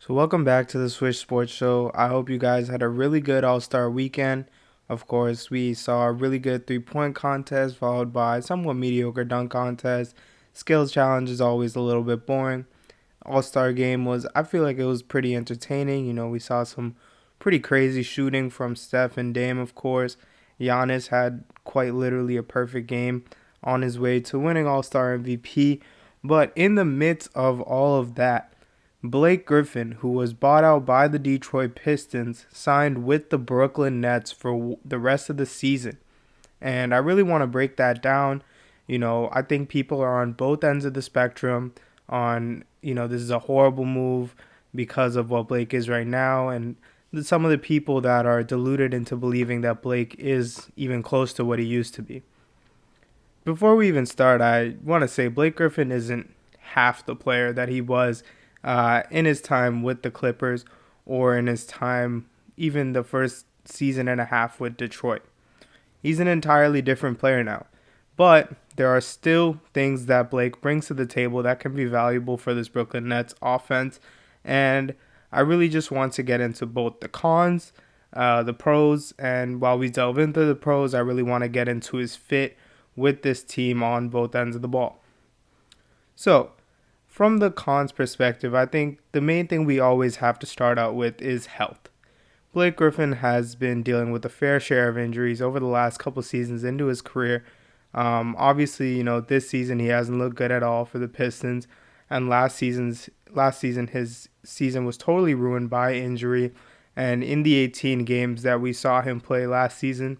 So welcome back to the Swish Sports Show. I hope you guys had a really good All-Star weekend. Of course, we saw a really good three-point contest followed by somewhat mediocre dunk contest. Skills challenge is always a little bit boring. All-Star game was, I feel like it was pretty entertaining. We saw some pretty crazy shooting from Steph and Dame, of course. Giannis had quite literally a perfect game on his way to winning All-Star MVP. But in the midst of all of that, Blake Griffin, who was bought out by the Detroit Pistons, signed with the Brooklyn Nets for the rest of the season. And I really want to break that down. I think people are on both ends of the spectrum on, this is a horrible move because of what Blake is right now. And some of the people that are deluded into believing that Blake is even close to what he used to be. Before we even start, I want to say Blake Griffin isn't half the player that he was in his time with the Clippers or in his time even the first season and a half with Detroit. He's an entirely different player now. But there are still things that Blake brings to the table that can be valuable for this Brooklyn Nets offense. And I really just want to get into both the cons, the pros, and while we delve into the pros, I really want to get into his fit with this team on both ends of the ball. So, from the cons perspective, I think the main thing we always have to start out with is health. Blake Griffin has been dealing with a fair share of injuries over the last couple seasons into his career. Obviously, this season he hasn't looked good at all for the Pistons, and last season his season was totally ruined by injury. And in the 18 games that we saw him play last season,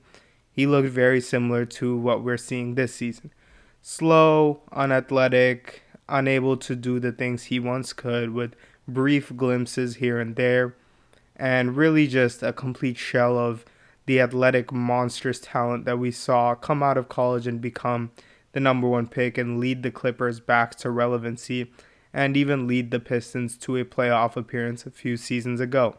he looked very similar to what we're seeing this season. Slow, unathletic, unable to do the things he once could with brief glimpses here and there, and really just a complete shell of the athletic monstrous talent that we saw come out of college and become the number one pick and lead the Clippers back to relevancy and even lead the Pistons to a playoff appearance a few seasons ago.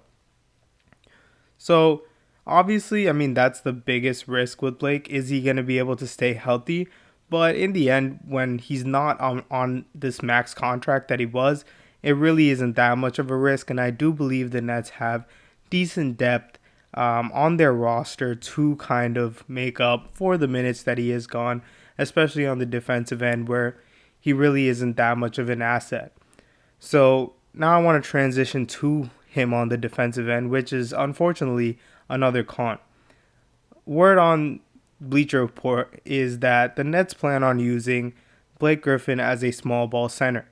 So, obviously, that's the biggest risk with Blake. Is he going to be able to stay healthy? But in the end, when he's not on this max contract that he was, it really isn't that much of a risk. And I do believe the Nets have decent depth on their roster to kind of make up for the minutes that he is gone, especially on the defensive end where he really isn't that much of an asset. So now I want to transition to him on the defensive end, which is unfortunately another con. Word on Bleacher Report is that the Nets plan on using Blake Griffin as a small ball center.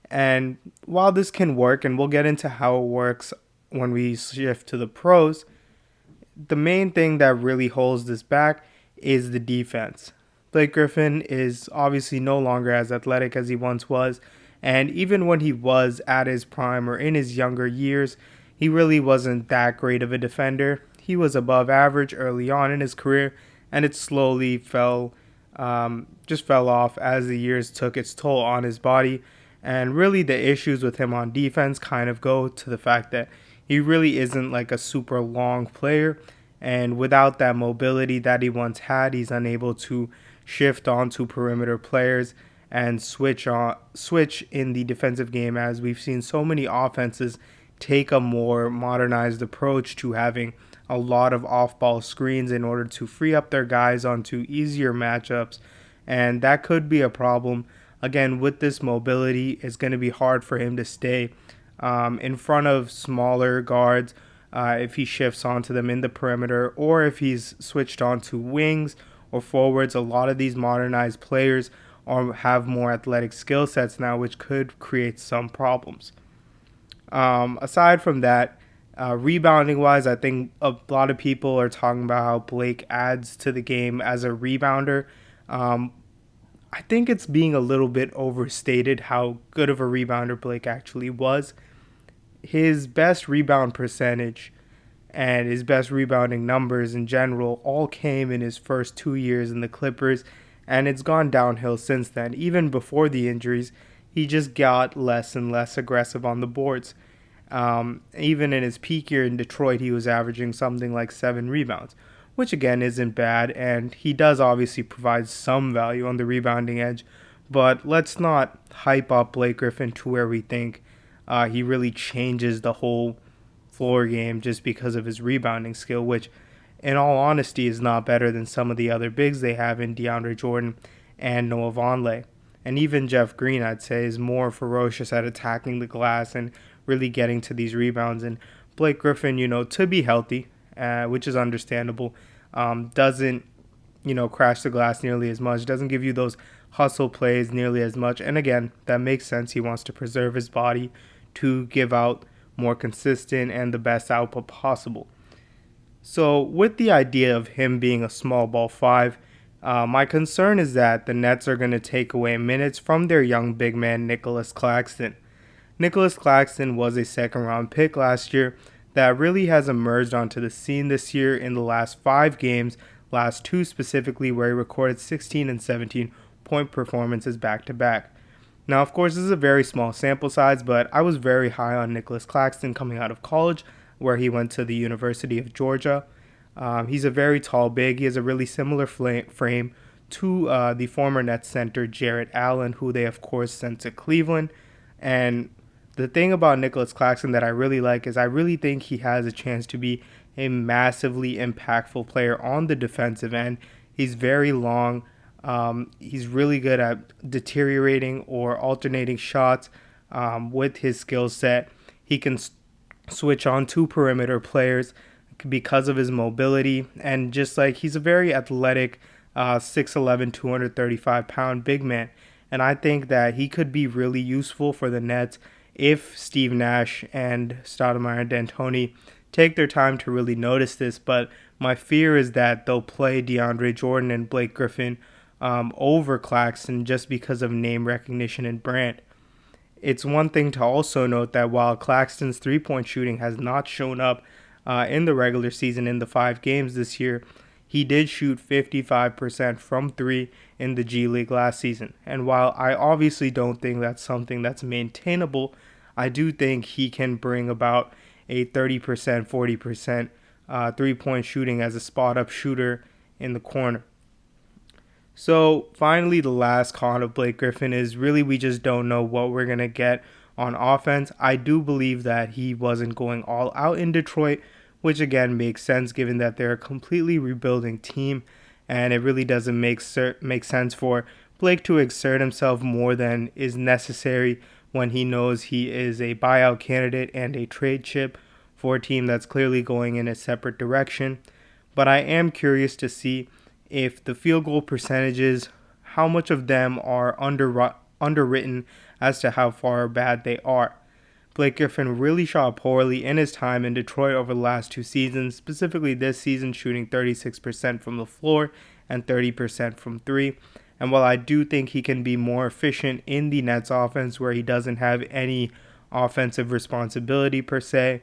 And while this can work, and we'll get into how it works when we shift to the pros, the main thing that really holds this back is the defense. Blake Griffin is obviously no longer as athletic as he once was, and even when he was at his prime or in his younger years, he really wasn't that great of a defender. He was above average early on in his career, and it slowly fell off as the years took its toll on his body. And really the issues with him on defense kind of go to the fact that he really isn't like a super long player, and without that mobility that he once had, he's unable to shift onto perimeter players and switch in the defensive game, as we've seen so many offenses take a more modernized approach to having a lot of off-ball screens in order to free up their guys onto easier matchups, and that could be a problem. Again, with this mobility, it's going to be hard for him to stay in front of smaller guards if he shifts onto them in the perimeter, or if he's switched on to wings or forwards. A lot of these modernized players have more athletic skill sets now, which could create some problems. Aside from that, rebounding wise, I think a lot of people are talking about how Blake adds to the game as a rebounder. I think it's being a little bit overstated how good of a rebounder Blake actually was. His best rebound percentage and his best rebounding numbers in general all came in his first 2 years in the Clippers, and it's gone downhill since then. Even before the injuries, he just got less and less aggressive on the boards. Even in his peak year in Detroit, he was averaging something like 7 rebounds, which again isn't bad, and he does obviously provide some value on the rebounding edge, but let's not hype up Blake Griffin to where we think he really changes the whole floor game just because of his rebounding skill, which, in all honesty, is not better than some of the other bigs they have in DeAndre Jordan and Noah Vonleh. And even Jeff Green, I'd say, is more ferocious at attacking the glass and really getting to these rebounds. And Blake Griffin, to be healthy, which is understandable, doesn't, crash the glass nearly as much, doesn't give you those hustle plays nearly as much. And again, that makes sense. He wants to preserve his body to give out more consistent and the best output possible. So with the idea of him being a small ball five, my concern is that the Nets are going to take away minutes from their young big man, Nicolas Claxton. Nicolas Claxton was a second round pick last year that really has emerged onto the scene this year in the last 5 games, last 2 specifically, where he recorded 16 and 17 point performances back to back. Now, of course, this is a very small sample size, but I was very high on Nicolas Claxton coming out of college, where he went to the University of Georgia. He's a very tall big. He has a really similar frame to the former Nets center Jarrett Allen, who they, of course, sent to Cleveland. And the thing about Nicolas Claxton that I really like is I really think he has a chance to be a massively impactful player on the defensive end. He's very long. He's really good at deteriorating or alternating shots with his skill set. He can switch on 2 perimeter players because of his mobility, and just like he's a very athletic 6'11", 235-pound big man. And I think that he could be really useful for the Nets if Steve Nash and Stoudemire and D'Antoni take their time to really notice this. But my fear is that they'll play DeAndre Jordan and Blake Griffin over Claxton just because of name recognition and brand. It's one thing to also note that while Claxton's three-point shooting has not shown up in the regular season in the 5 games this year, he did shoot 55% from 3 in the G League last season. And while I obviously don't think that's something that's maintainable, I do think he can bring about a 30%, 40% three-point shooting as a spot-up shooter in the corner. So finally, the last con of Blake Griffin is really we just don't know what we're going to get on offense. I do believe that he wasn't going all out in Detroit, which again makes sense given that they're a completely rebuilding team, and it really doesn't make sense for Blake to exert himself more than is necessary when he knows he is a buyout candidate and a trade chip for a team that's clearly going in a separate direction. But I am curious to see if the field goal percentages, how much of them are underwritten as to how far bad they are. Blake Griffin really shot poorly in his time in Detroit over the last 2 seasons, specifically this season shooting 36% from the floor and 30% from 3. And while I do think he can be more efficient in the Nets offense where he doesn't have any offensive responsibility per se,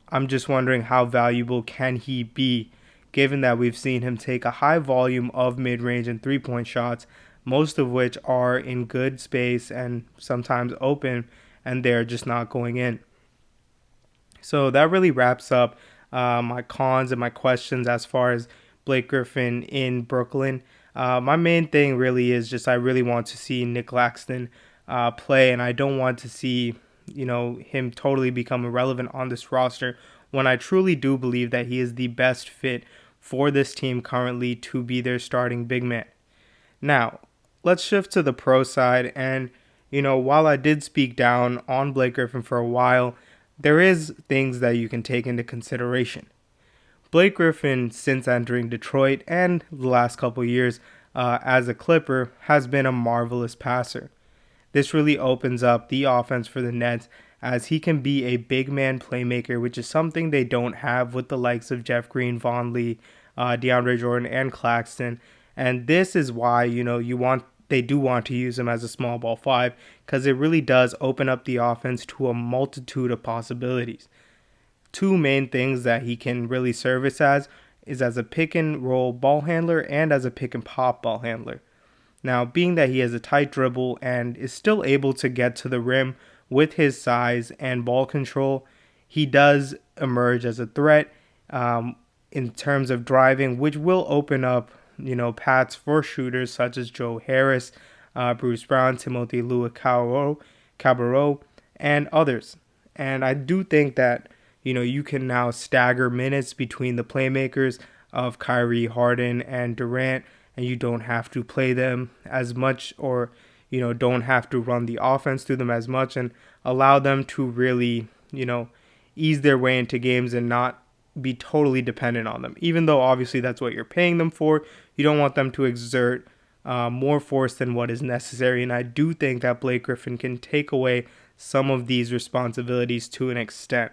I'm just wondering how valuable can he be given that we've seen him take a high volume of mid-range and three-point shots, most of which are in good space and sometimes open, and they're just not going in. So that really wraps up my cons and my questions as far as Blake Griffin in Brooklyn. My main thing really is just I really want to see Nick Claxton play, and I don't want to see him totally become irrelevant on this roster when I truly do believe that he is the best fit for this team currently to be their starting big man. Now, let's shift to the pro side, and while I did speak down on Blake Griffin for a while, there is things that you can take into consideration. Blake Griffin, since entering Detroit and the last couple years as a Clipper, has been a marvelous passer. This really opens up the offense for the Nets as he can be a big man playmaker, which is something they don't have with the likes of Jeff Green, Vonleh, DeAndre Jordan, and Claxton. And this is why they do want to use him as a small ball 5, because it really does open up the offense to a multitude of possibilities. 2 main things that he can really service as a pick and roll ball handler and as a pick and pop ball handler. Now, being that he has a tight dribble and is still able to get to the rim with his size and ball control, he does emerge as a threat in terms of driving, which will open up paths for shooters such as Joe Harris, Bruce Brown, Timothy Luwawu-Cabarrot, and others. And I do think that, you can now stagger minutes between the playmakers of Kyrie, Harden, and Durant, and you don't have to play them as much, or, don't have to run the offense through them as much, and allow them to really, ease their way into games and not be totally dependent on them. Even though obviously that's what you're paying them for, you don't want them to exert more force than what is necessary. And I do think that Blake Griffin can take away some of these responsibilities to an extent.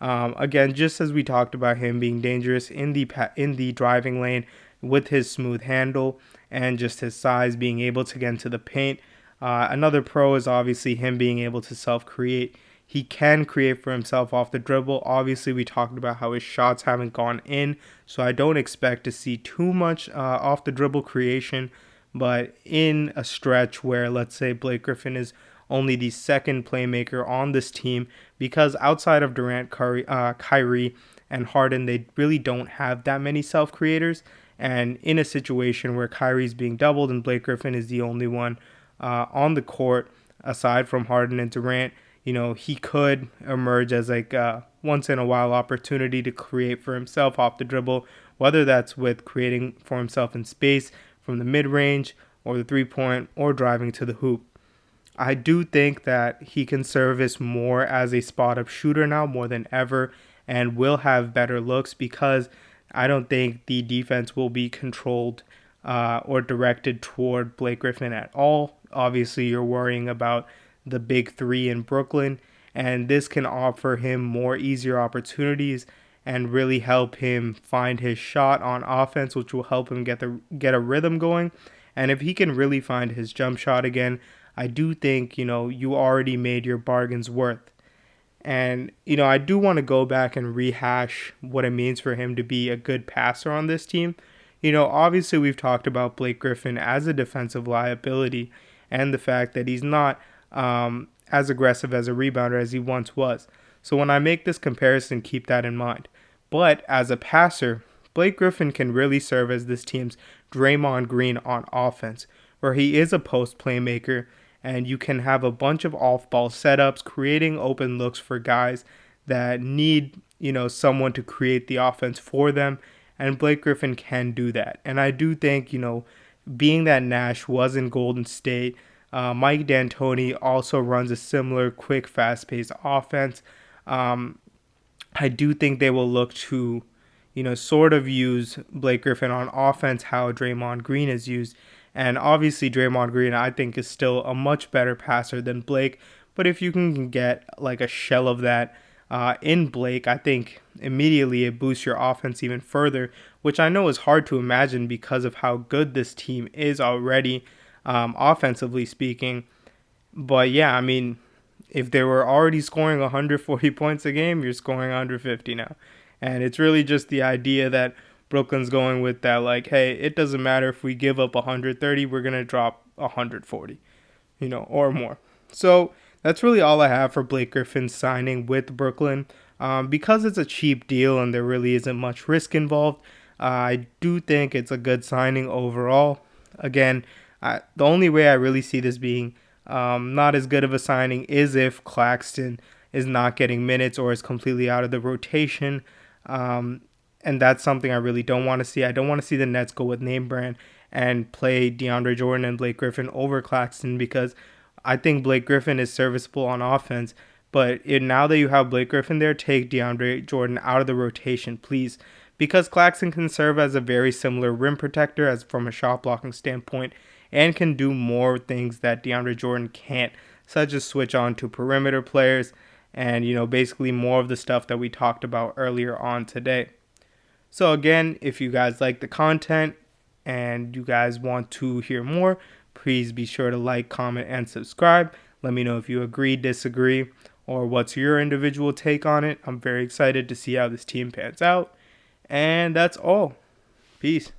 Again, just as we talked about him being dangerous in the driving lane with his smooth handle and just his size, being able to get into the paint. Another pro is obviously him being able to self-create. He can create for himself off the dribble. Obviously, we talked about how his shots haven't gone in, so I don't expect to see too much off the dribble creation. But in a stretch where, let's say, Blake Griffin is only the second playmaker on this team, because outside of Durant, Kyrie, and Harden, they really don't have that many self-creators. And in a situation where Kyrie's being doubled and Blake Griffin is the only one on the court, aside from Harden and Durant, he could emerge as like a once-in-a-while opportunity to create for himself off the dribble, whether that's with creating for himself in space from the mid-range or the three-point or driving to the hoop. I do think that he can service more as a spot-up shooter now more than ever and will have better looks, because I don't think the defense will be controlled or directed toward Blake Griffin at all. Obviously, you're worrying about the big three in Brooklyn, and this can offer him more easier opportunities and really help him find his shot on offense, which will help him get a rhythm going. And if he can really find his jump shot again, I do think, you already made your bargains worth. And, I do want to go back and rehash what it means for him to be a good passer on this team. Obviously we've talked about Blake Griffin as a defensive liability and the fact that he's not as aggressive as a rebounder as he once was. So when I make this comparison, keep that in mind. But as a passer, Blake Griffin can really serve as this team's Draymond Green on offense, where he is a post playmaker, and you can have a bunch of off-ball setups, creating open looks for guys that need, someone to create the offense for them, and Blake Griffin can do that. And I do think, being that Nash was in Golden State, Mike D'Antoni also runs a similar quick, fast-paced offense. I do think they will look to, sort of use Blake Griffin on offense how Draymond Green is used. And obviously Draymond Green, I think, is still a much better passer than Blake. But if you can get like a shell of that in Blake, I think immediately it boosts your offense even further, which I know is hard to imagine because of how good this team is already, offensively speaking. But yeah, I mean, if they were already scoring 140 points a game, you're scoring 150 now. And it's really just the idea that Brooklyn's going with that, like, hey, it doesn't matter if we give up 130, we're going to drop 140, or more. So that's really all I have for Blake Griffin signing with Brooklyn. Because it's a cheap deal and there really isn't much risk involved, I do think it's a good signing overall. Again, the only way I really see this being not as good of a signing is if Claxton is not getting minutes or is completely out of the rotation. And that's something I really don't want to see. I don't want to see the Nets go with name brand and play DeAndre Jordan and Blake Griffin over Claxton, because I think Blake Griffin is serviceable on offense. But now that you have Blake Griffin there, take DeAndre Jordan out of the rotation, please. Because Claxton can serve as a very similar rim protector as from a shot blocking standpoint, and can do more things that DeAndre Jordan can't, such as switch on to perimeter players and, basically more of the stuff that we talked about earlier on today. So again, if you guys like the content and you guys want to hear more, please be sure to like, comment, and subscribe. Let me know if you agree, disagree, or what's your individual take on it. I'm very excited to see how this team pans out. And that's all. Peace.